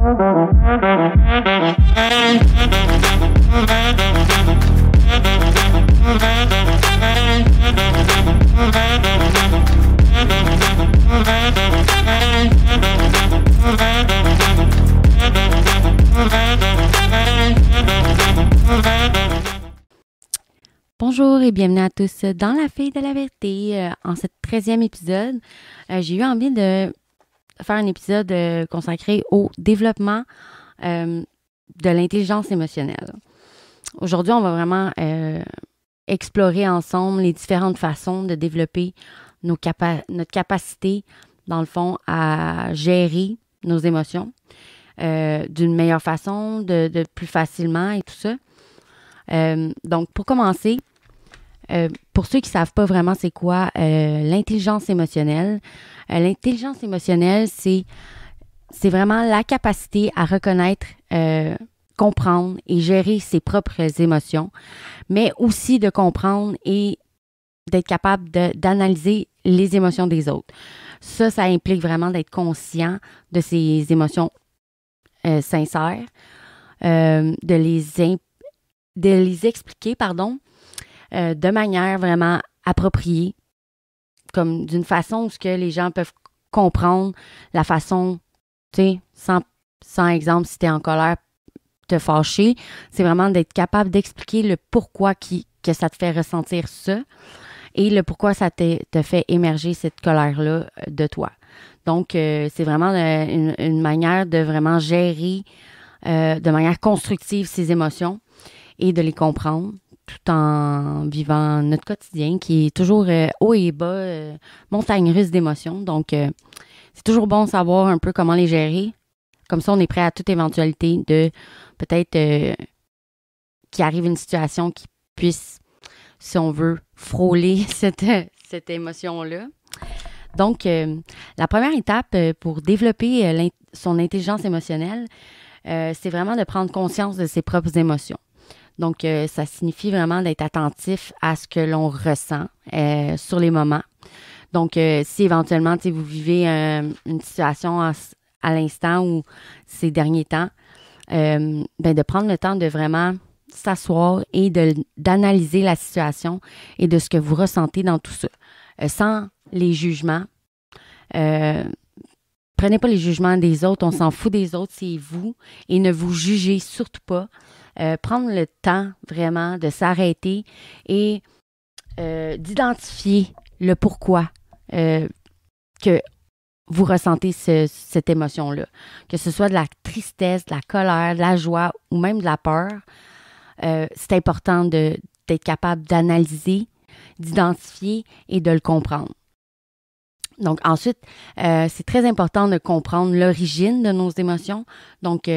Bonjour et bienvenue à tous dans La Fille de la Vérité. En ce 13e épisode, j'ai eu envie de faire un épisode consacré au développement de l'intelligence émotionnelle. Aujourd'hui, on va vraiment explorer ensemble les différentes façons de développer notre capacité, dans le fond, à gérer nos émotions d'une meilleure façon, de plus facilement et tout ça. Donc, pour commencer, pour ceux qui ne savent pas vraiment c'est quoi l'intelligence émotionnelle, l'intelligence émotionnelle, c'est vraiment la capacité à reconnaître, comprendre et gérer ses propres émotions, mais aussi de comprendre et d'être capable d'analyser les émotions des autres. Ça implique vraiment d'être conscient de ses émotions sincères, de les expliquer, de manière vraiment appropriée, comme d'une façon où que les gens peuvent comprendre la façon, tu sais, sans exemple, si tu es en colère, te fâcher, c'est vraiment d'être capable d'expliquer le pourquoi que ça te fait ressentir ça et le pourquoi ça te fait émerger cette colère-là de toi. Donc, c'est vraiment une manière de vraiment gérer de manière constructive ces émotions et de les comprendre, tout en vivant notre quotidien qui est toujours haut et bas, montagne russe d'émotions. Donc, c'est toujours bon de savoir un peu comment les gérer. Comme ça, on est prêt à toute éventualité de peut-être qu'il arrive une situation qui puisse, si on veut, frôler cette émotion-là. Donc, la première étape pour développer son intelligence émotionnelle, c'est vraiment de prendre conscience de ses propres émotions. Donc, ça signifie vraiment d'être attentif à ce que l'on ressent sur les moments. Donc, si éventuellement, vous vivez une situation à l'instant ou ces derniers temps, de prendre le temps de vraiment s'asseoir et d'analyser la situation et de ce que vous ressentez dans tout ça. Sans les jugements. Prenez pas les jugements des autres, on s'en fout des autres, c'est vous. Et ne vous jugez surtout pas. Prendre le temps vraiment de s'arrêter et d'identifier le pourquoi que vous ressentez cette émotion-là. Que ce soit de la tristesse, de la colère, de la joie ou même de la peur, c'est important d'être capable d'analyser, d'identifier et de le comprendre. Donc ensuite, c'est très important de comprendre l'origine de nos émotions. Donc,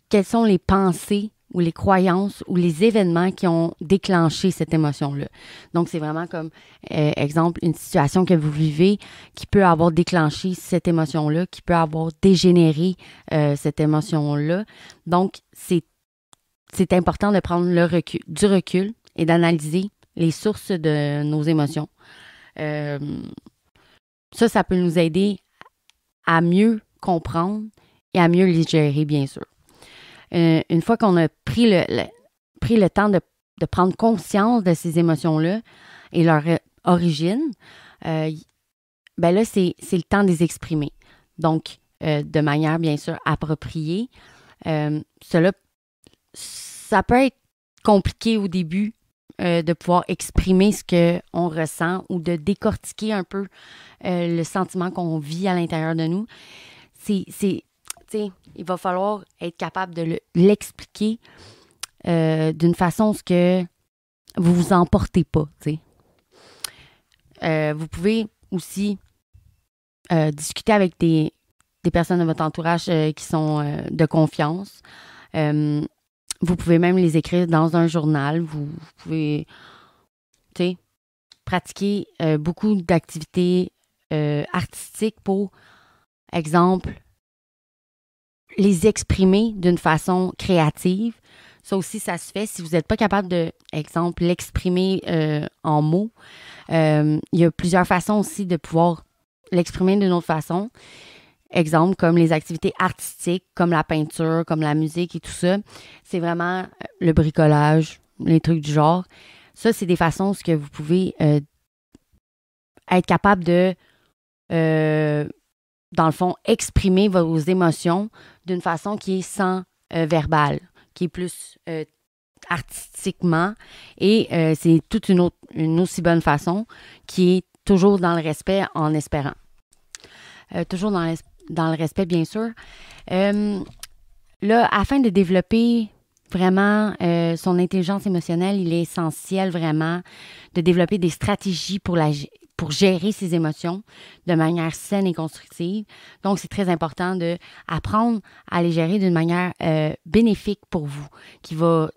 quelles sont les pensées ou les croyances ou les événements qui ont déclenché cette émotion-là. Donc, c'est vraiment comme, exemple, une situation que vous vivez qui peut avoir déclenché cette émotion-là, qui peut avoir dégénéré cette émotion-là. Donc, c'est important de prendre du recul et d'analyser les sources de nos émotions. Ça peut nous aider à mieux comprendre et à mieux les gérer, bien sûr. Une fois qu'on a pris le temps de prendre conscience de ces émotions-là et leur origine, là, c'est le temps de les exprimer. Donc, de manière, bien sûr, appropriée. Ça peut être compliqué au début de pouvoir exprimer ce qu'on ressent ou de décortiquer un peu le sentiment qu'on vit à l'intérieur de nous. Il va falloir être capable de l'expliquer d'une façon que vous vous emportez pas. Vous pouvez aussi discuter avec des personnes de votre entourage qui sont de confiance. Vous pouvez même les écrire dans un journal. Vous pouvez pratiquer beaucoup d'activités artistiques pour, exemple, les exprimer d'une façon créative. Ça aussi, ça se fait. Si vous n'êtes pas capable de, exemple, l'exprimer en mots, il y a plusieurs façons aussi de pouvoir l'exprimer d'une autre façon. exemple, comme les activités artistiques, comme la peinture, comme la musique et tout ça. C'est vraiment le bricolage, les trucs du genre. Ça, c'est des façons où vous pouvez être capable de, dans le fond, exprimer vos émotions d'une façon qui est sans verbal, qui est plus artistiquement. Et c'est toute une aussi bonne façon qui est toujours dans le respect en espérant. Toujours dans le respect, bien sûr. Là, afin de développer vraiment son intelligence émotionnelle, il est essentiel vraiment de développer des stratégies pour gérer ses émotions de manière saine et constructive. Donc, c'est très important d'apprendre à les gérer d'une manière bénéfique pour vous, qui va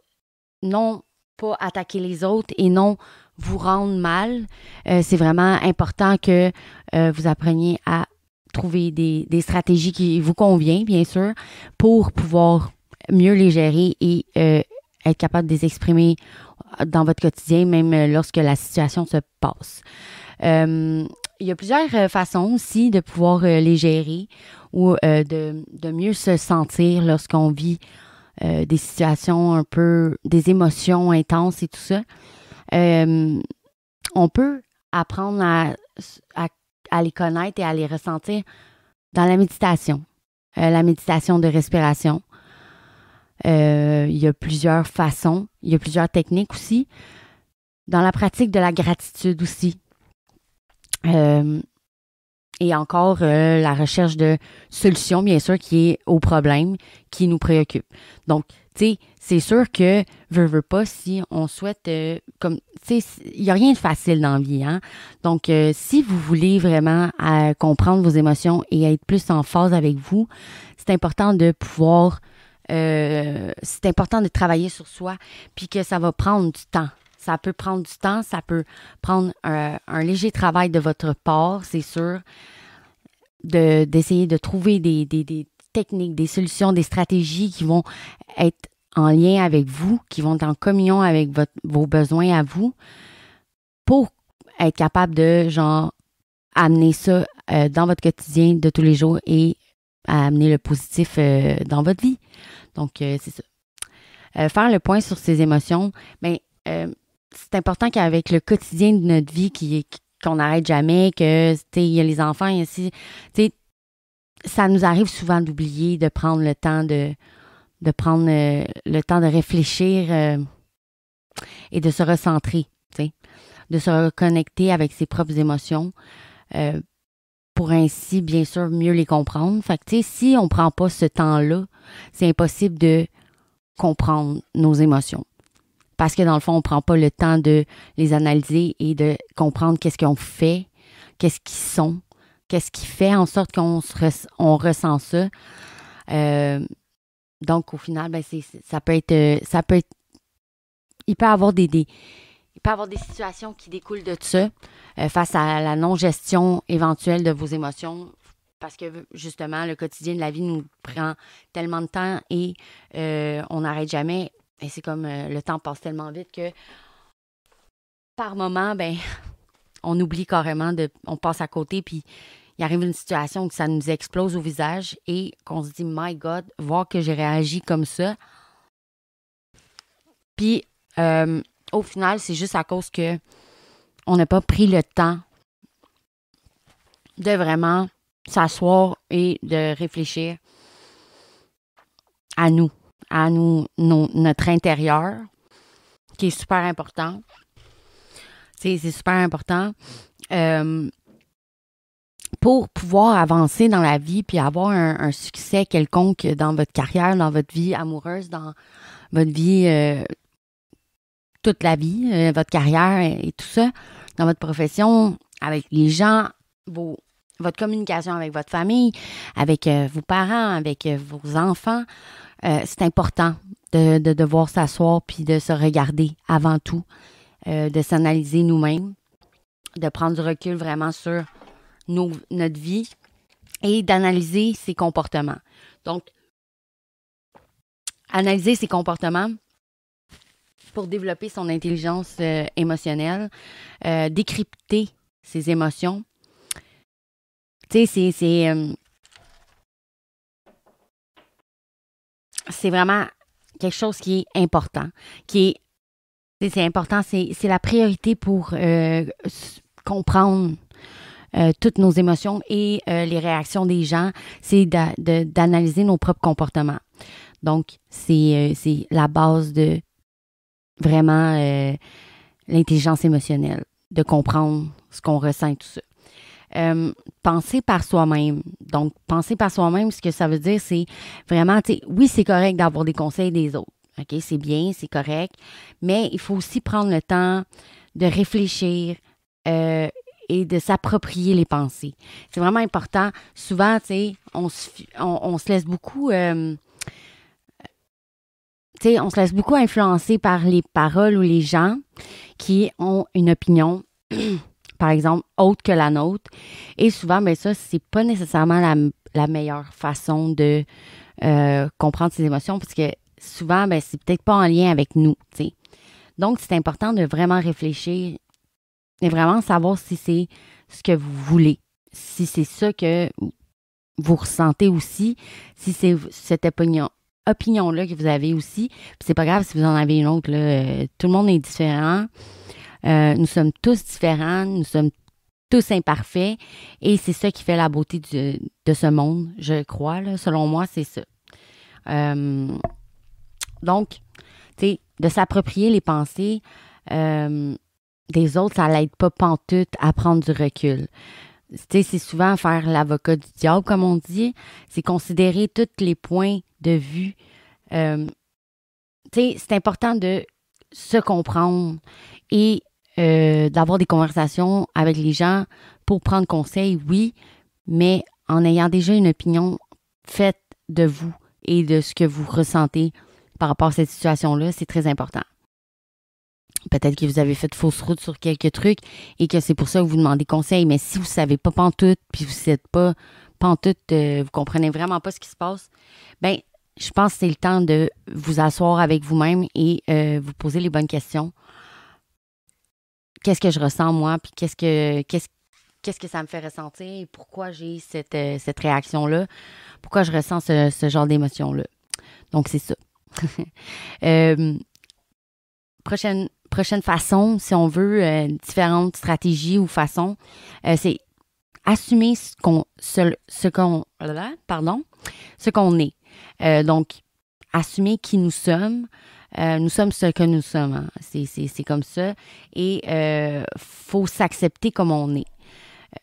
non pas attaquer les autres et non vous rendre mal. C'est vraiment important que vous appreniez à trouver des stratégies qui vous conviennent, bien sûr, pour pouvoir mieux les gérer et être capable de les exprimer dans votre quotidien, même lorsque la situation se passe. Il y a plusieurs façons aussi de pouvoir les gérer ou de mieux se sentir lorsqu'on vit des situations un peu, des émotions intenses et tout ça. On peut apprendre à les connaître et à les ressentir dans la méditation de respiration. Il y a plusieurs façons, il y a plusieurs techniques aussi. Dans la pratique de la gratitude aussi. Et encore la recherche de solutions, bien sûr, qui est au problème qui nous préoccupe. Donc, tu sais, c'est sûr que, veut pas, si on souhaite, comme, tu sais, il n'y a rien de facile dans la vie, hein. Donc, si vous voulez vraiment comprendre vos émotions et être plus en phase avec vous, c'est important de pouvoir, c'est important de travailler sur soi, puis que ça va prendre du temps. Ça peut prendre du temps, ça peut prendre un léger travail de votre part, c'est sûr, d'essayer de trouver des techniques, des solutions, des stratégies qui vont être en lien avec vous, qui vont être en communion avec vos besoins à vous, pour être capable de, genre, amener ça dans votre quotidien de tous les jours et amener le positif dans votre vie. Donc, c'est ça. Faire le point sur ses émotions, mais c'est important qu'avec le quotidien de notre vie qu'on n'arrête jamais, que, tu sais, il y a les enfants ici, tu sais, ça nous arrive souvent d'oublier de prendre le temps de prendre le temps de réfléchir et de se recentrer, tu sais, de se reconnecter avec ses propres émotions pour ainsi, bien sûr, mieux les comprendre. Fait que, tu sais, si on ne prend pas ce temps-là, c'est impossible de comprendre nos émotions. Parce que dans le fond, on ne prend pas le temps de les analyser et de comprendre qu'est-ce qu'on fait, qu'est-ce qu'ils sont, qu'est-ce qui fait en sorte qu'on ressent ça. Donc, au final, ben, ça peut être, il peut y avoir il peut y avoir des situations qui découlent de ça face à la non-gestion éventuelle de vos émotions. Parce que, justement, le quotidien de la vie nous prend tellement de temps et on n'arrête jamais. Et c'est comme le temps passe tellement vite que par moment, ben, on oublie carrément, on passe à côté, puis il arrive une situation où ça nous explose au visage et qu'on se dit, my God, voir que j'ai réagi comme ça. Puis, au final, c'est juste à cause que on n'a pas pris le temps de vraiment s'asseoir et de réfléchir à nous, notre intérieur, qui est super important. C'est super important pour pouvoir avancer dans la vie puis avoir un succès quelconque dans votre carrière, dans votre vie amoureuse, dans votre vie, toute la vie, votre carrière et tout ça, dans votre profession, avec les gens, votre communication avec votre famille, avec vos parents, avec vos enfants. C'est important de devoir s'asseoir puis de se regarder avant tout, de s'analyser nous-mêmes, de prendre du recul vraiment sur notre vie et d'analyser ses comportements. Donc, analyser ses comportements pour développer son intelligence émotionnelle, décrypter ses émotions. Tu sais, c'est vraiment quelque chose qui est important, c'est important, c'est la priorité pour comprendre toutes nos émotions et les réactions des gens, c'est d'analyser nos propres comportements. Donc, c'est la base de vraiment l'intelligence émotionnelle, de comprendre ce qu'on ressent et tout ça. Penser par soi-même. Donc, penser par soi-même, ce que ça veut dire, c'est vraiment, tu sais, oui, c'est correct d'avoir des conseils des autres. OK, c'est bien, c'est correct. Mais il faut aussi prendre le temps de réfléchir et de s'approprier les pensées. C'est vraiment important. Souvent, tu sais, on se laisse beaucoup... tu sais, on se laisse beaucoup influencer par les paroles ou les gens qui ont une opinion, par exemple, autre que la nôtre. Et souvent, ben ça, c'est pas nécessairement la meilleure façon de comprendre ses émotions, parce que souvent, ben, c'est peut-être pas en lien avec nous, tu sais. Donc, c'est important de vraiment réfléchir et vraiment savoir si c'est ce que vous voulez, si c'est ça que vous ressentez aussi, si c'est cette opinion-là que vous avez aussi. Puis c'est pas grave si vous en avez une autre, là. Tout le monde est différent. Nous sommes tous différents. Nous sommes tous imparfaits. Et c'est ça qui fait la beauté de ce monde, je crois. Là. Selon moi, c'est ça. Donc, tu sais, de s'approprier les pensées des autres, ça l'aide pas pantoute à prendre du recul. Tu sais, c'est souvent faire l'avocat du diable, comme on dit. C'est considérer tous les points de vue. Tu sais, c'est important de se comprendre et d'avoir des conversations avec les gens pour prendre conseil, oui, mais en ayant déjà une opinion faite de vous et de ce que vous ressentez par rapport à cette situation-là, c'est très important. Peut-être que vous avez fait fausse route sur quelques trucs et que c'est pour ça que vous demandez conseil, mais si vous ne savez pas pantoute, puis vous n'êtes pas pantoute, vous comprenez vraiment pas ce qui se passe, ben je pense que c'est le temps de vous asseoir avec vous-même et vous poser les bonnes questions. Qu'est-ce que je ressens, moi, puis qu'est-ce que ça me fait ressentir et pourquoi j'ai cette réaction-là, pourquoi je ressens ce genre d'émotion-là. Donc, c'est ça. Prochaine façon, si on veut, différentes stratégies ou façons, c'est assumer ce qu'on est. Donc, assumer qui nous sommes. Nous sommes ce que nous sommes. Hein. C'est comme ça. Et faut s'accepter comme on est.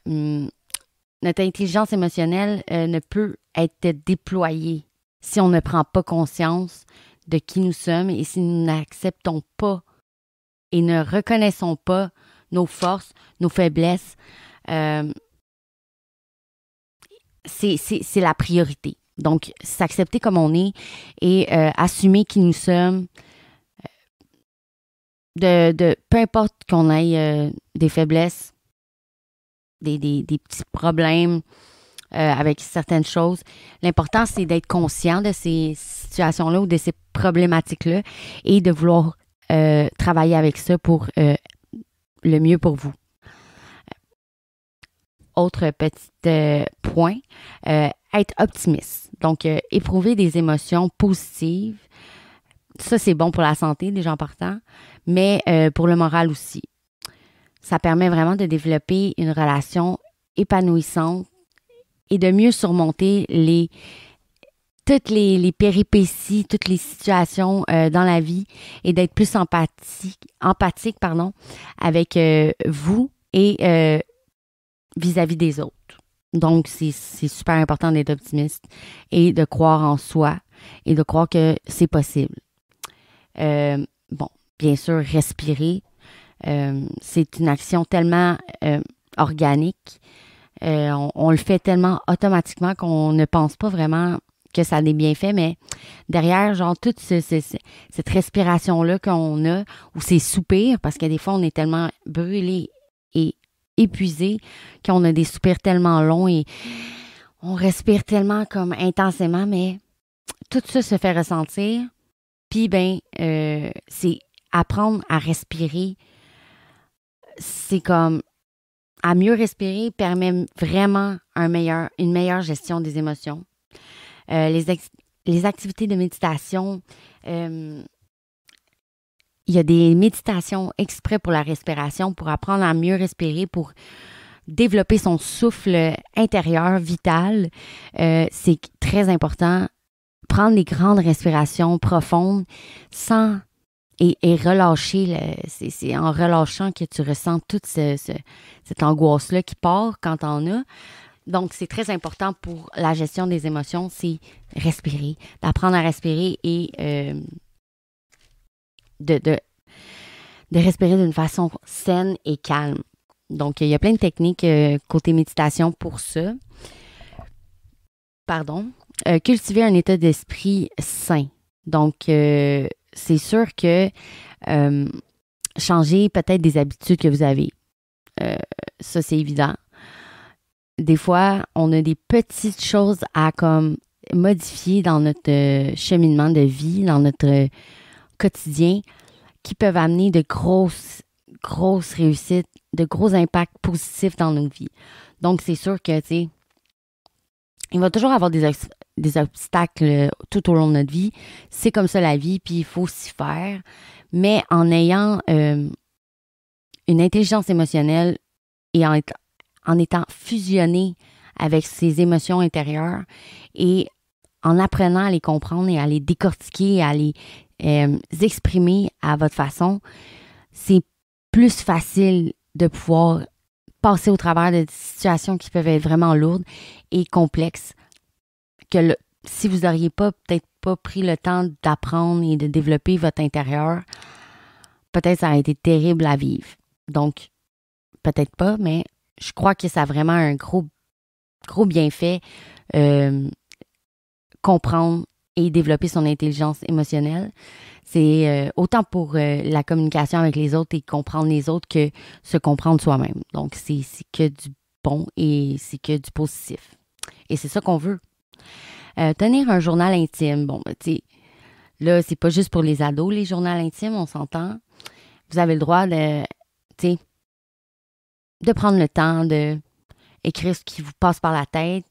Notre intelligence émotionnelle ne peut être déployée si on ne prend pas conscience de qui nous sommes et si nous n'acceptons pas et ne reconnaissons pas nos forces, nos faiblesses. C'est la priorité. Donc, s'accepter comme on est et assumer qui nous sommes. Peu importe qu'on ait des faiblesses, des petits problèmes avec certaines choses, l'important, c'est d'être conscient de ces situations-là ou de ces problématiques-là et de vouloir travailler avec ça pour le mieux pour vous. Autre petit point, être optimiste. Donc, éprouver des émotions positives. Ça, c'est bon pour la santé des gens partants, mais pour le moral aussi. Ça permet vraiment de développer une relation épanouissante et de mieux surmonter toutes les péripéties, toutes les situations dans la vie et d'être plus empathique avec vous et vis-à-vis des autres. Donc, c'est super important d'être optimiste et de croire en soi et de croire que c'est possible. Bon, bien sûr, respirer, c'est une action tellement organique. On le fait tellement automatiquement qu'on ne pense pas vraiment que ça a des bienfaits, mais derrière, genre, toute cette respiration-là qu'on a, ou ces soupirs, parce que des fois, on est tellement brûlé et épuisé qu'on a des soupirs tellement longs et on respire tellement comme intensément, mais tout ça se fait ressentir. Puis, c'est apprendre à respirer. C'est comme, à mieux respirer permet vraiment une meilleure gestion des émotions. les activités de méditation, il y a des méditations exprès pour la respiration, pour apprendre à mieux respirer, pour développer son souffle intérieur vital. C'est très important. Prendre des grandes respirations profondes sans et relâcher. C'est en relâchant que tu ressens toute cette angoisse-là qui part quand t'en as. Donc, c'est très important pour la gestion des émotions, c'est respirer, d'apprendre à respirer et de respirer d'une façon saine et calme. Donc, il y a plein de techniques côté méditation pour ça. Cultiver un état d'esprit sain. Donc, c'est sûr que changer peut-être des habitudes que vous avez. Ça, c'est évident. Des fois, on a des petites choses à comme modifier dans notre cheminement de vie, dans notre quotidien, qui peuvent amener de grosses réussites, de gros impacts positifs dans nos vies. Donc, c'est sûr que, tu sais, il va toujours avoir des obstacles tout au long de notre vie. C'est comme ça la vie, puis il faut s'y faire. Mais en ayant une intelligence émotionnelle et en étant fusionné avec ses émotions intérieures et en apprenant à les comprendre et à les décortiquer, à les exprimer à votre façon, c'est plus facile de pouvoir passer au travers de situations qui peuvent être vraiment lourdes et complexes que si vous n'auriez peut-être pas pris le temps d'apprendre et de développer votre intérieur, peut-être ça aurait été terrible à vivre. Donc, peut-être pas, mais je crois que ça a vraiment un gros bienfait comprendre et développer son intelligence émotionnelle. C'est autant pour la communication avec les autres et comprendre les autres que se comprendre soi-même. Donc, c'est que du bon et c'est que du positif. Et c'est ça qu'on veut. Tenir un journal intime. Bon, tu sais, là, c'est pas juste pour les ados, les journaux intimes, on s'entend. Vous avez le droit de prendre le temps de écrire ce qui vous passe par la tête,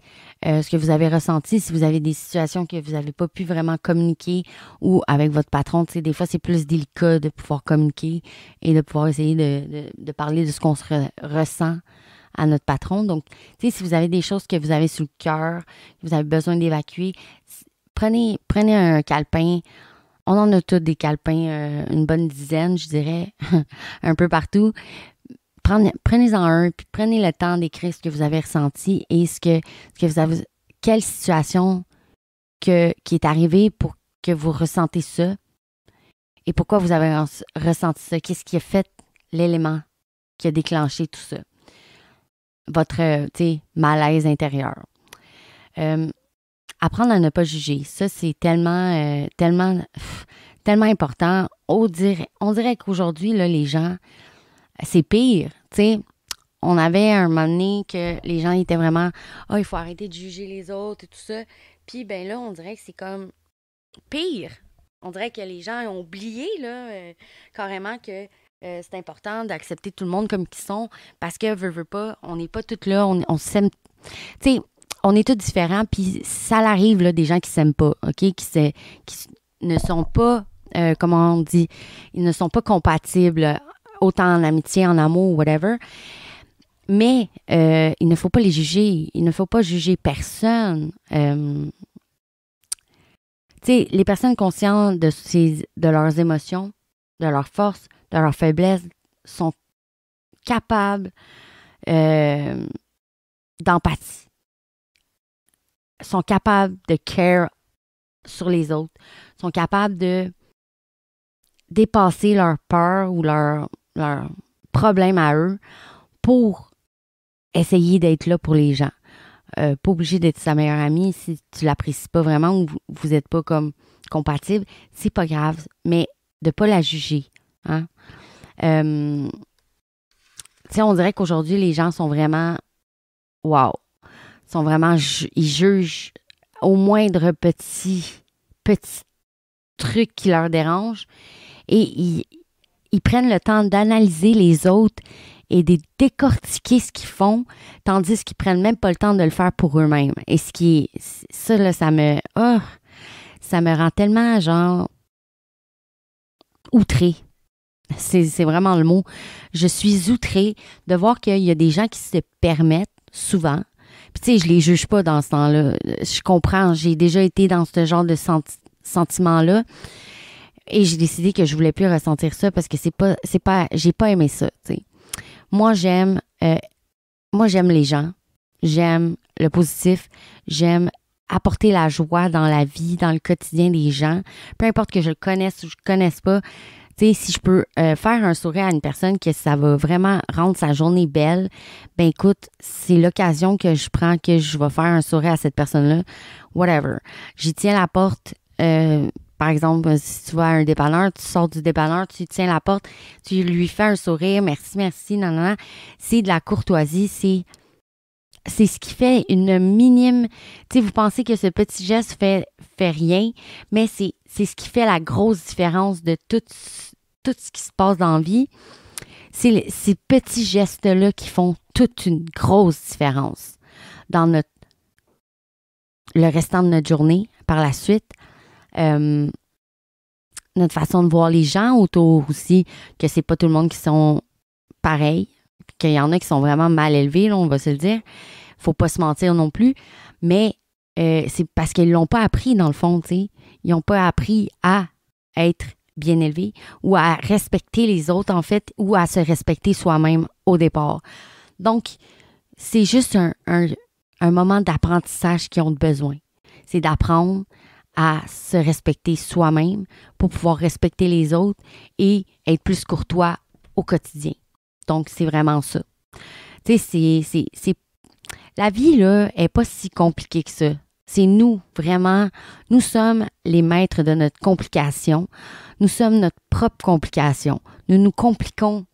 ce que vous avez ressenti, si vous avez des situations que vous n'avez pas pu vraiment communiquer ou avec votre patron. Tu sais, des fois, c'est plus délicat de pouvoir communiquer et de pouvoir essayer de parler de ce qu'on ressent à notre patron. Donc, tu sais, si vous avez des choses que vous avez sous le cœur, que vous avez besoin d'évacuer, prenez un calepin. On en a tous des calepins, une bonne dizaine, je dirais, un peu partout. Prenez-en un, puis prenez le temps d'écrire ce que vous avez ressenti et ce que vous avez, quelle situation qui est arrivée pour que vous ressentez ça et pourquoi vous avez ressenti ça. Qu'est-ce qui a fait l'élément qui a déclenché tout ça? Votre, malaise intérieur. Apprendre à ne pas juger. Ça, c'est tellement important. On dirait qu'aujourd'hui, là, les gens, c'est pire. Tu sais, on avait un moment donné que les gens étaient vraiment « Ah, il faut arrêter de juger les autres et tout ça. » Puis, ben là, on dirait que c'est comme pire. On dirait que les gens ont oublié, là, carrément que c'est important d'accepter tout le monde comme qu'ils sont parce que, veut pas, on n'est pas toutes là, on s'aime. Tu sais, on est tous différents, puis ça arrive, là, des gens qui s'aiment pas, OK? Qui ne sont pas, comment on dit, ils ne sont pas compatibles, autant en amitié, en amour, whatever. Mais il ne faut pas les juger. Il ne faut pas juger personne. Tu sais, les personnes conscientes de leurs émotions, de leurs forces, de leurs faiblesses, sont capables d'empathie. Sont capables de care sur les autres. Sont capables de dépasser leur peur ou leur problème à eux pour essayer d'être là pour les gens. Pas obligé d'être sa meilleure amie si tu l'apprécies pas vraiment ou vous n'êtes pas comme compatible. C'est pas grave, mais de pas la juger. Hein? Tu sais, on dirait qu'aujourd'hui, les gens sont vraiment wow. Sont vraiment, ils jugent au moindre petit truc qui leur dérange et ils prennent le temps d'analyser les autres et de décortiquer ce qu'ils font, tandis qu'ils prennent même pas le temps de le faire pour eux-mêmes. Et ça, là, ça me... ça me rend tellement, genre, outrée. C'est vraiment le mot. Je suis outrée de voir qu'il y a des gens qui se permettent souvent. Puis tu sais, je les juge pas dans ce temps-là. Je comprends, j'ai déjà été dans ce genre de sentiment-là. Et j'ai décidé que je voulais plus ressentir ça parce que j'ai pas aimé ça, tu sais. Moi, j'aime les gens. J'aime le positif. J'aime apporter la joie dans la vie, dans le quotidien des gens. Peu importe que je le connaisse ou je le connaisse pas. Tu sais, si je peux faire un sourire à une personne que ça va vraiment rendre sa journée belle, ben écoute, c'est l'occasion que je prends que je vais faire un sourire à cette personne-là. Whatever. J'y tiens la porte. Par exemple, si tu vas à un dépanneur, tu sors du dépanneur, tu tiens la porte, tu lui fais un sourire, merci, non, non, non. C'est de la courtoisie, c'est ce qui fait une minime... Tu sais, vous pensez que ce petit geste fait rien, mais c'est ce qui fait la grosse différence de tout ce qui se passe dans la vie. C'est ces petits gestes-là qui font toute une grosse différence dans le restant de notre journée par la suite. Notre façon de voir les gens autour aussi, que c'est pas tout le monde qui sont pareils, qu'il y en a qui sont vraiment mal élevés, là, on va se le dire. Faut pas se mentir non plus, mais c'est parce qu'ils l'ont pas appris dans le fond, tu sais. Ils n'ont pas appris à être bien élevés ou à respecter les autres, en fait, ou à se respecter soi-même au départ. Donc, c'est juste un moment d'apprentissage qu'ils ont besoin. C'est d'apprendre à se respecter soi-même pour pouvoir respecter les autres et être plus courtois au quotidien. Donc, c'est vraiment ça. Tu sais, la vie, là, est pas si compliquée que ça. C'est nous, vraiment. Nous sommes les maîtres de notre complication. Nous sommes notre propre complication. Nous nous compliquons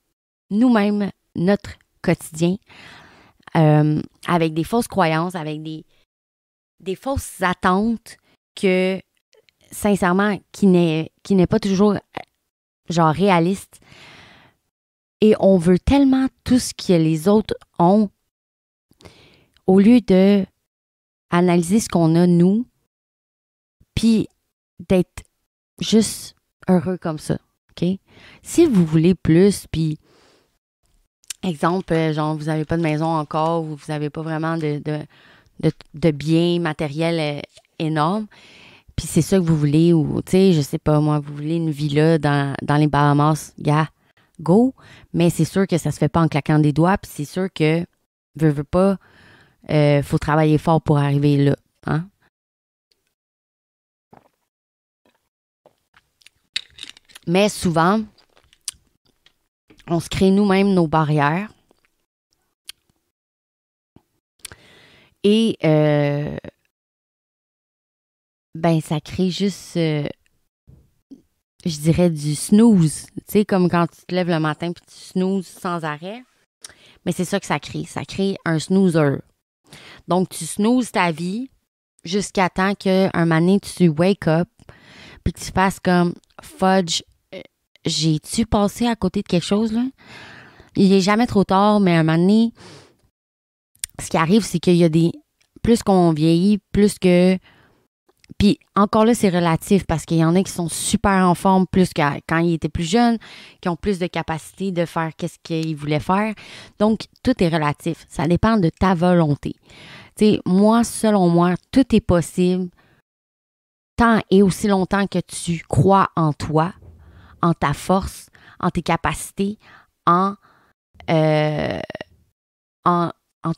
nous-mêmes notre quotidien avec des fausses croyances, avec des fausses attentes que, sincèrement, qui n'est pas toujours, genre, réaliste. Et on veut tellement tout ce que les autres ont au lieu de analyser ce qu'on a, nous, puis d'être juste heureux comme ça, OK? Si vous voulez plus, puis, exemple, genre, vous n'avez pas de maison encore ou vous n'avez pas vraiment de biens matériels énormes, puis c'est ça que vous voulez, ou, tu sais, je sais pas, moi, vous voulez une villa dans les Bahamas, go, mais c'est sûr que ça se fait pas en claquant des doigts, puis c'est sûr que, veux pas, faut travailler fort pour arriver là, hein? Mais souvent, on se crée nous-mêmes nos barrières et ben ça crée juste, je dirais, du snooze. Tu sais, comme quand tu te lèves le matin puis tu snoozes sans arrêt. Mais c'est ça que ça crée. Ça crée un snoozer. Donc, tu snoozes ta vie jusqu'à temps qu'un moment donné, tu wake up puis que tu fasses comme fudge. J'ai-tu passé à côté de quelque chose, là? Il est jamais trop tard, mais un moment donné, ce qui arrive, c'est qu'il y a plus qu'on vieillit, plus que... Puis encore là, c'est relatif parce qu'il y en a qui sont super en forme plus que quand ils étaient plus jeunes, qui ont plus de capacité de faire qu'est-ce qu'ils voulaient faire. Donc, tout est relatif. Ça dépend de ta volonté. Tu sais, moi, selon moi, tout est possible tant et aussi longtemps que tu crois en toi, en ta force, en tes capacités, en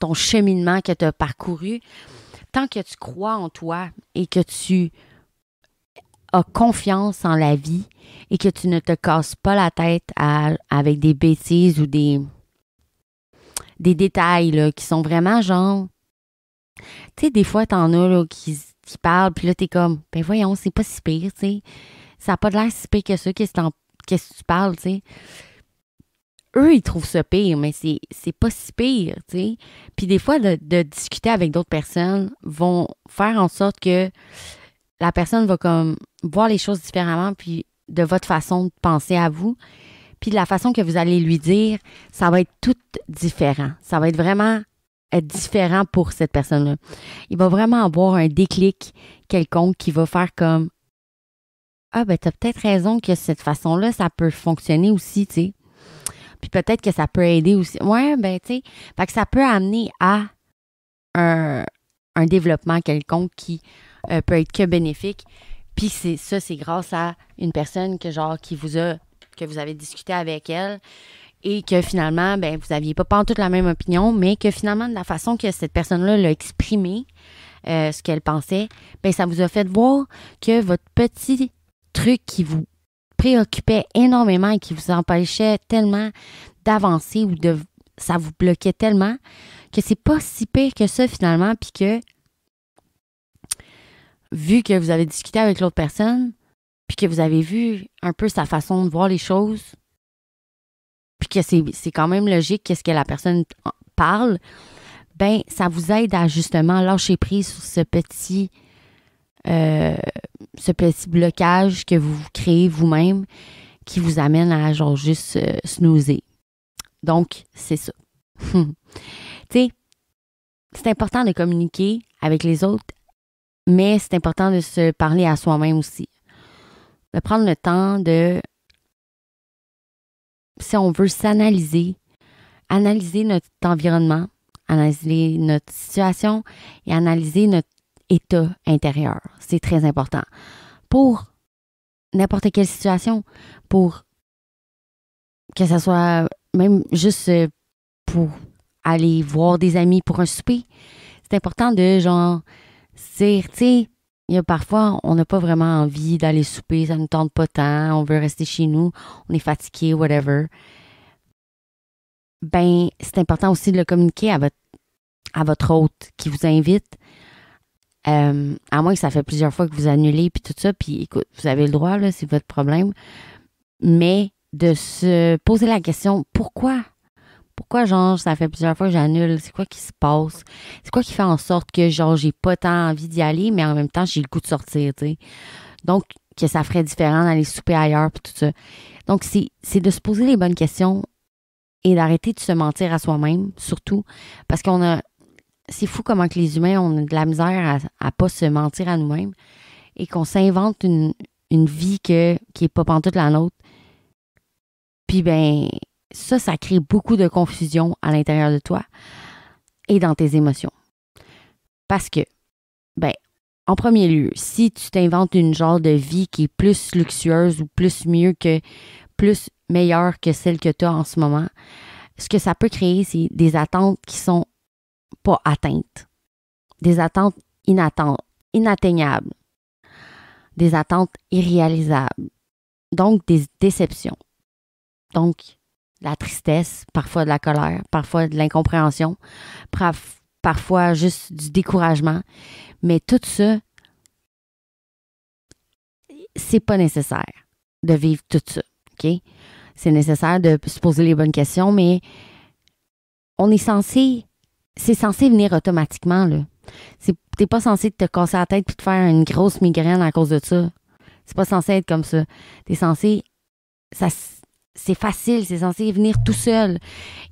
ton cheminement que tu as parcouru. Tant que tu crois en toi et que tu as confiance en la vie et que tu ne te casses pas la tête avec des bêtises ou des détails là, qui sont vraiment genre... Tu sais, des fois, t'en as là, qui parlent, puis là, t'es comme, ben voyons, c'est pas si pire, tu sais. Ça n'a pas de l'air si pire que ça, qu'est-ce que tu parles, tu sais. Eux, ils trouvent ça pire, mais c'est pas si pire, tu sais. Puis des fois, de discuter avec d'autres personnes vont faire en sorte que la personne va comme voir les choses différemment, puis de votre façon de penser à vous, puis de la façon que vous allez lui dire, ça va être tout différent. Ça va être vraiment être différent pour cette personne-là. Il va vraiment avoir un déclic quelconque qui va faire comme, ah, ben, t'as peut-être raison que cette façon-là, ça peut fonctionner aussi, tu sais. Puis peut-être que ça peut aider aussi. Ouais, ben, tu sais, fait que ça peut amener à un, un développement quelconque qui peut être que bénéfique. Puis c'est grâce à une personne que vous avez discuté avec elle et que finalement, ben, vous n'aviez pas pantoute la même opinion, mais que finalement, de la façon que cette personne-là l'a exprimé, ce qu'elle pensait, ben, ça vous a fait voir que votre petit truc qui vous préoccupait énormément et qui vous empêchait tellement d'avancer ou ça vous bloquait tellement que c'est pas si pire que ça finalement, puis que vu que vous avez discuté avec l'autre personne, puis que vous avez vu un peu sa façon de voir les choses, puis que c'est quand même logique qu'est-ce que la personne parle, ben ça vous aide à justement lâcher prise sur ce petit blocage que vous créez vous-même qui vous amène à genre juste snoozer. Donc, c'est ça. Tu sais, c'est important de communiquer avec les autres, mais c'est important de se parler à soi-même aussi. De prendre le temps si on veut analyser notre environnement, analyser notre situation et analyser notre état intérieur. C'est très important. Pour n'importe quelle situation, pour que ce soit même juste pour aller voir des amis pour un souper, c'est important de genre dire, tu sais, il y a parfois, on n'a pas vraiment envie d'aller souper, ça ne nous tente pas tant, on veut rester chez nous, on est fatigué, whatever. Ben, c'est important aussi de le communiquer à votre hôte qui vous invite. À moins que ça fait plusieurs fois que vous annulez puis tout ça, puis écoute, vous avez le droit, là, c'est votre problème. Mais de se poser la question, pourquoi? Pourquoi, genre, ça fait plusieurs fois que j'annule? C'est quoi qui se passe? C'est quoi qui fait en sorte que, genre, j'ai pas tant envie d'y aller, mais en même temps, j'ai le goût de sortir, tu sais? Donc, que ça ferait différent d'aller souper ailleurs puis tout ça. Donc, c'est de se poser les bonnes questions et d'arrêter de se mentir à soi-même, surtout, parce c'est fou comment que les humains ont de la misère à pas se mentir à nous-mêmes et qu'on s'invente une vie qui est pas pantoute la nôtre. Puis ben, ça crée beaucoup de confusion à l'intérieur de toi et dans tes émotions. Parce que, ben, en premier lieu, si tu t'inventes une genre de vie qui est plus luxueuse ou plus meilleure que celle que tu as en ce moment, ce que ça peut créer, c'est des attentes qui sont pas atteintes, des attentes inatteignables, des attentes irréalisables, donc des déceptions. Donc, la tristesse, parfois de la colère, parfois de l'incompréhension, parfois juste du découragement. Mais tout ça, c'est pas nécessaire de vivre tout ça, OK? C'est nécessaire de se poser les bonnes questions, mais c'est censé venir automatiquement, là. T'es pas censé te casser la tête puis te faire une grosse migraine à cause de ça. C'est pas censé être comme ça. T'es censé, c'est facile, c'est censé venir tout seul.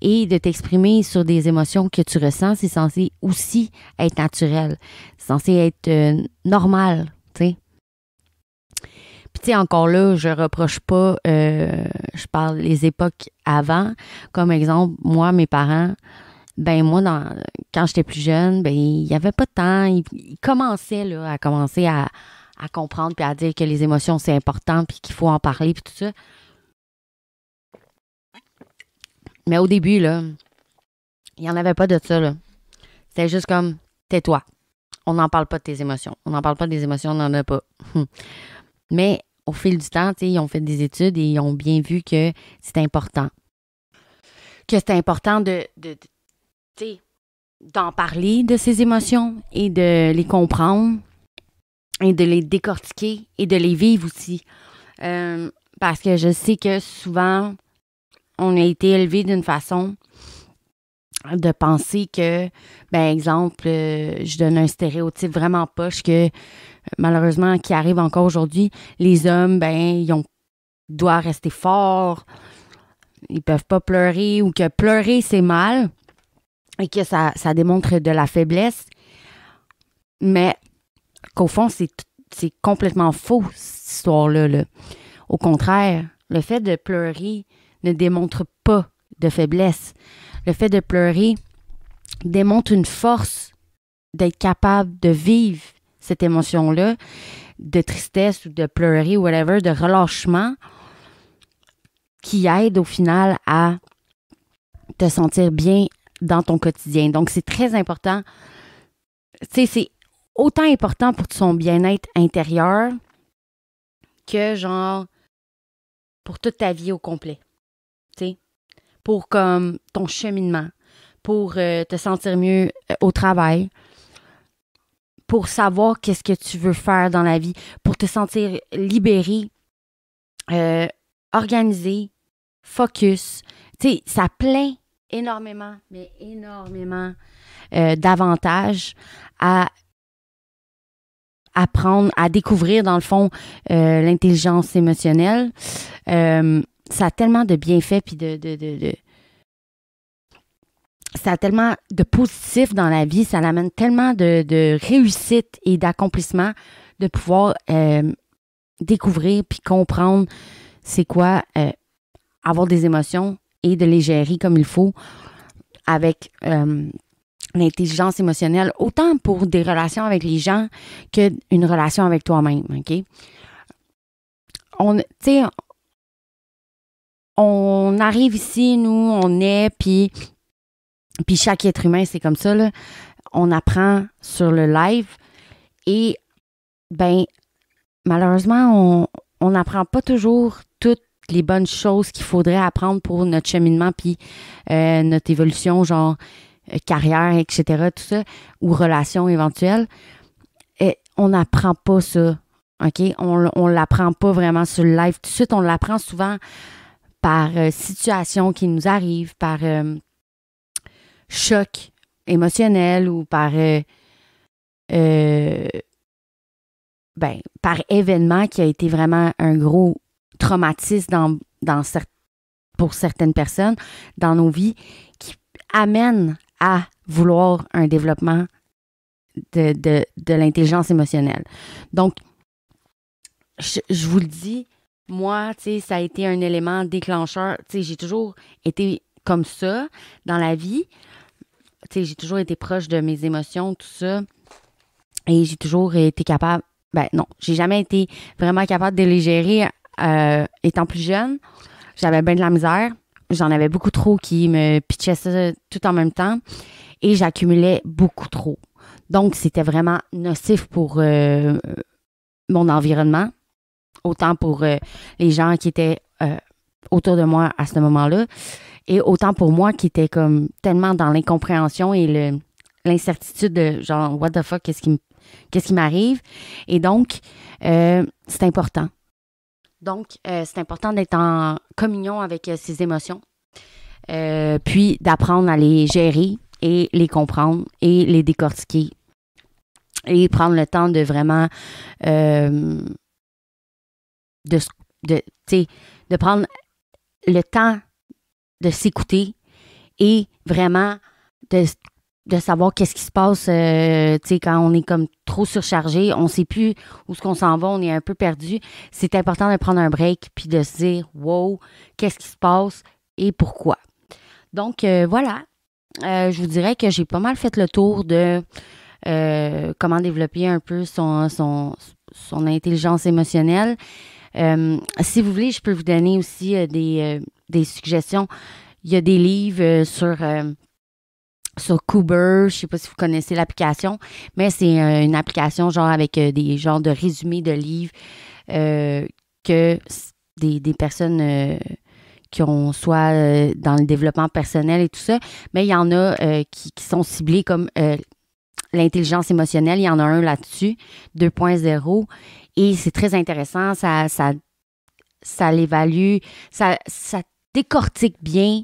Et de t'exprimer sur des émotions que tu ressens, c'est censé aussi être naturel. C'est censé être normal, tu sais. Puis, tu sais, encore là, je reproche pas, je parle les époques avant. Comme exemple, moi, mes parents, ben moi, quand j'étais plus jeune, ben il n'y avait pas de temps. Ils commençaient là, à comprendre puis à dire que les émotions, c'est important puis qu'il faut en parler puis tout ça. Mais au début, là, il n'y en avait pas de ça, là. C'était juste comme, tais-toi. On n'en parle pas de tes émotions. On n'en parle pas des émotions, on n'en a pas. Mais au fil du temps, ils ont fait des études et ils ont bien vu que c'est important. Que c'est important d'en parler de ces émotions et de les comprendre et de les décortiquer et de les vivre aussi. Parce que je sais que souvent, on a été élevé d'une façon de penser que, ben exemple, je donne un stéréotype vraiment poche que malheureusement qui arrive encore aujourd'hui, les hommes, ben ils doivent rester forts, ils peuvent pas pleurer ou que pleurer c'est mal et que ça démontre de la faiblesse, mais qu'au fond c'est c'est complètement faux, cette histoire-là. Là. Au contraire, le fait de pleurer ne démontre pas de faiblesse. Le fait de pleurer démontre une force d'être capable de vivre cette émotion-là, de tristesse ou de pleurer ou whatever, de relâchement, qui aide au final à te sentir bien dans ton quotidien. Donc, c'est très important. Tu sais, c'est autant important pour son bien-être intérieur que, genre, pour toute ta vie au complet. Tu sais, pour comme ton cheminement, pour te sentir mieux au travail, pour savoir qu'est-ce que tu veux faire dans la vie, pour te sentir libéré, organisé, focus. Tu sais, ça plein énormément, mais énormément d'avantages à apprendre, à découvrir, dans le fond, l'intelligence émotionnelle. Ça a tellement de bienfaits puis ça a tellement de positifs dans la vie, ça l'amène tellement de réussite et d'accomplissement de pouvoir découvrir puis comprendre c'est quoi avoir des émotions et de les gérer comme il faut avec l'intelligence émotionnelle, autant pour des relations avec les gens qu'une relation avec toi-même, OK? Tu sais, on arrive ici, nous, on est, puis chaque être humain, c'est comme ça, là. On apprend sur le live et, ben, malheureusement, on n'apprend pas toujours toutes les bonnes choses qu'il faudrait apprendre pour notre cheminement puis notre évolution, genre carrière, etc., tout ça, ou relations éventuelles. Et on n'apprend pas ça, OK? On l'apprend pas vraiment sur le live. Tout de suite, on l'apprend souvent par situation qui nous arrive, par choc émotionnel ou par par événement qui a été vraiment un gros traumatisme pour certaines personnes dans nos vies qui amène à vouloir un développement de l'intelligence émotionnelle. Donc, je vous le dis, moi, tu sais, ça a été un élément déclencheur. Tu sais, j'ai toujours été comme ça dans la vie. Tu sais, j'ai toujours été proche de mes émotions, tout ça. Et j'ai toujours été capable... Ben non, j'ai jamais été vraiment capable de les gérer étant plus jeune. J'avais bien de la misère. J'en avais beaucoup trop qui me pitchaient ça tout en même temps. Et j'accumulais beaucoup trop. Donc, c'était vraiment nocif pour mon environnement. Autant pour les gens qui étaient autour de moi à ce moment-là. Et autant pour moi qui était comme tellement dans l'incompréhension et l'incertitude de genre, what the fuck, qu'est-ce qui m'arrive? Et donc, c'est important. Donc, c'est important d'être en communion avec ses émotions. Puis d'apprendre à les gérer et les comprendre et les décortiquer. Et prendre le temps de vraiment de prendre le temps de s'écouter et vraiment de savoir qu'est-ce qui se passe quand on est comme trop surchargé, on ne sait plus où est-ce qu'on s'en va, on est un peu perdu. C'est important de prendre un break puis de se dire « Wow, qu'est-ce qui se passe et pourquoi? » Donc, voilà. Je vous dirais que j'ai pas mal fait le tour de comment développer un peu son intelligence émotionnelle. Si vous voulez, je peux vous donner aussi des suggestions. Il y a des livres sur Cooper, je sais pas si vous connaissez l'application, mais c'est une application genre avec des genres de résumés de livres que des personnes qui ont soit dans le développement personnel et tout ça, mais il y en a qui sont ciblés comme l'intelligence émotionnelle. Il y en a un là-dessus, 2.0, et c'est très intéressant. Ça l'évalue, ça décortique bien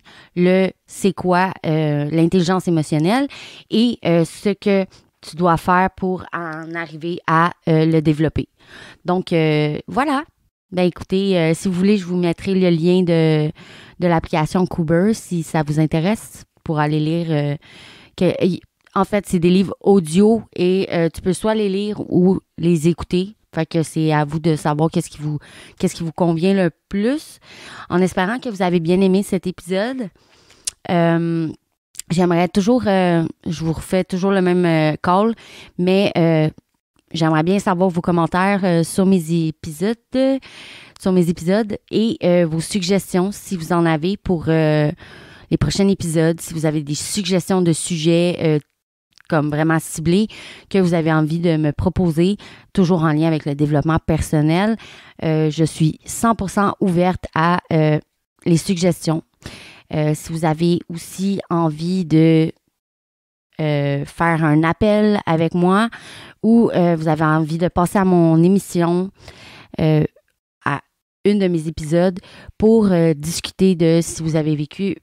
c'est quoi l'intelligence émotionnelle et ce que tu dois faire pour en arriver à le développer. Donc, voilà. Ben écoutez, si vous voulez, je vous mettrai le lien de l'application Cooper si ça vous intéresse pour aller lire. En fait, c'est des livres audio et tu peux soit les lire ou les écouter. Fait que c'est à vous de savoir qu'est-ce qui vous convient le plus. En espérant que vous avez bien aimé cet épisode. J'aimerais toujours, je vous refais toujours le même call, mais j'aimerais bien savoir vos commentaires sur mes épisodes et vos suggestions si vous en avez pour les prochains épisodes. Si vous avez des suggestions de sujets comme vraiment ciblés que vous avez envie de me proposer, toujours en lien avec le développement personnel, je suis 100% ouverte à les suggestions. Si vous avez aussi envie de faire un appel avec moi ou vous avez envie de passer à mon émission, à une de mes épisodes pour discuter de si vous avez vécu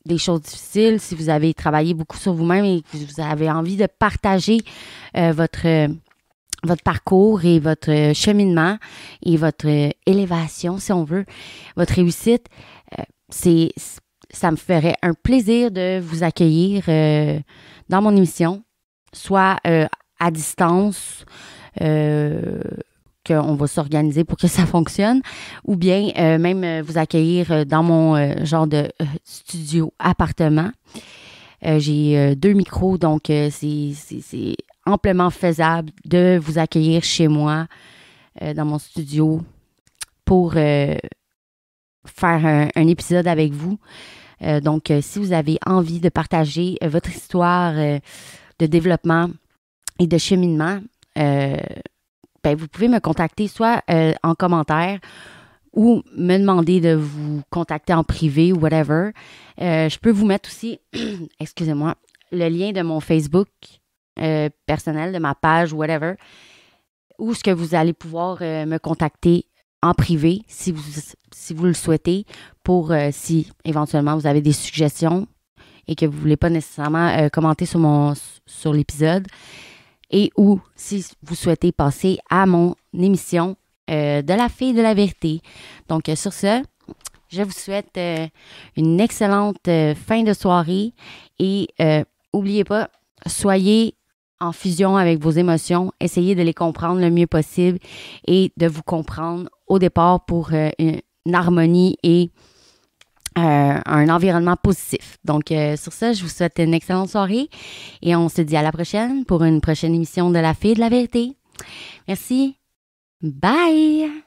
des choses difficiles, si vous avez travaillé beaucoup sur vous-même et que vous avez envie de partager votre parcours et votre cheminement et votre élévation, si on veut, votre réussite, ça me ferait un plaisir de vous accueillir dans mon émission, soit à distance, qu'on va s'organiser pour que ça fonctionne, ou bien même vous accueillir dans mon genre de studio appartement. J'ai 2 micros, donc c'est amplement faisable de vous accueillir chez moi, dans mon studio, pour faire un épisode avec vous. Donc, si vous avez envie de partager votre histoire de développement et de cheminement, vous pouvez me contacter soit en commentaire ou me demander de vous contacter en privé ou whatever. Je peux vous mettre aussi, excusez-moi, le lien de mon Facebook personnel, de ma page, whatever, où ce que vous allez pouvoir me contacter en privé si vous le souhaitez pour si éventuellement vous avez des suggestions et que vous ne voulez pas nécessairement commenter sur l'épisode et ou si vous souhaitez passer à mon émission de la fille de la vérité. Donc sur ce, je vous souhaite une excellente fin de soirée et n'oubliez pas, soyez en fusion avec vos émotions, essayez de les comprendre le mieux possible et de vous comprendre au départ pour une harmonie et un environnement positif. Donc, sur ça, je vous souhaite une excellente soirée et on se dit à la prochaine pour une prochaine émission de La Fille de la Vérité. Merci. Bye!